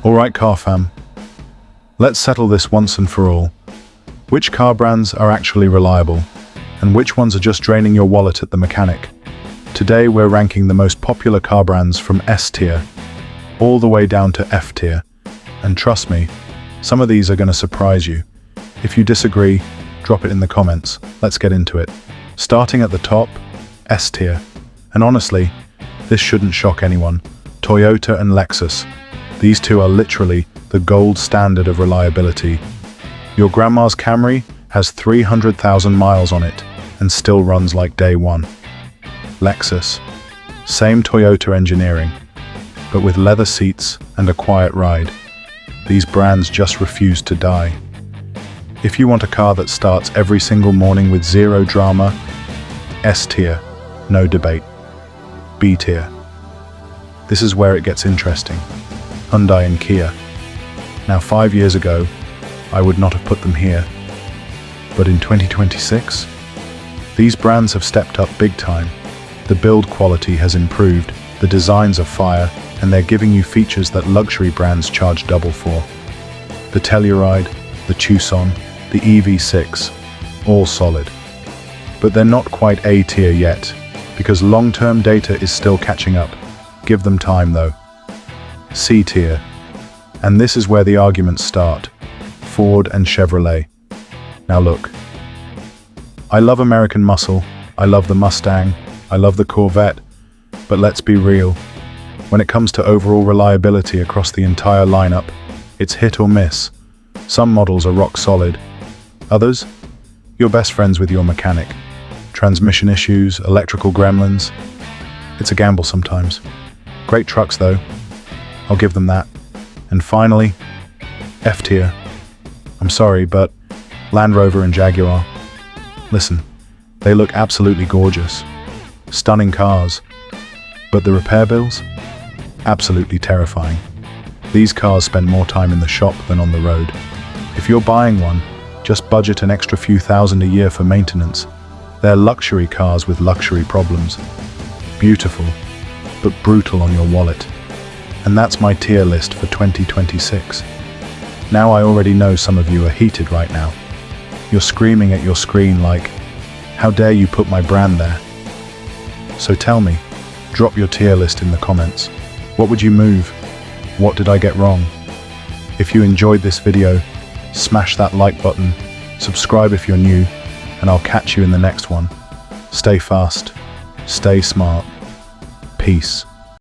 Alright car fam, let's settle this once and for all. Which car brands are actually reliable, and which ones are just draining your wallet at the mechanic? Today we're ranking the most popular car brands from S tier, all the way down to F tier. And trust me, some of these are going to surprise you. If you disagree, drop it in the comments. Let's get into it. Starting at the top, S tier. And honestly, this shouldn't shock anyone. Toyota and Lexus. These two are literally the gold standard of reliability. Your grandma's Camry has 300,000 miles on it and still runs like day one. Lexus. Same Toyota engineering, but with leather seats and a quiet ride. These brands just refuse to die. If you want a car that starts every single morning with zero drama, S tier, no debate. B tier. This is where it gets interesting. Hyundai and Kia. Now 5 years ago, I would not have put them here. But in 2026, these brands have stepped up big time. The build quality has improved, the designs are fire, and they're giving you features that luxury brands charge double for. The Telluride, the Tucson, the EV6, all solid. But they're not quite A tier yet, because long-term data is still catching up. Give them time though. C tier. And this is where the arguments start. Ford and Chevrolet. Now look, I love American muscle, I love the Mustang, I love the Corvette, but let's be real. When it comes to overall reliability across the entire lineup, it's hit or miss. Some models are rock solid. Others, you're best friends with your mechanic. Transmission issues, electrical gremlins. It's a gamble sometimes. Great trucks though, I'll give them that. And finally, F tier. I'm sorry, but Land Rover and Jaguar. Listen, they look absolutely gorgeous. Stunning cars. But the repair bills? Absolutely terrifying. These cars spend more time in the shop than on the road. If you're buying one, just budget an extra few thousand a year for maintenance. They're luxury cars with luxury problems. Beautiful, but brutal on your wallet. And that's my tier list for 2026. Now I already know some of you are heated right now. You're screaming at your screen like, how dare you put my brand there? So tell me, drop your tier list in the comments. What would you move? What did I get wrong? If you enjoyed this video, smash that like button, subscribe if you're new, and I'll catch you in the next one. Stay fast, stay smart. Peace.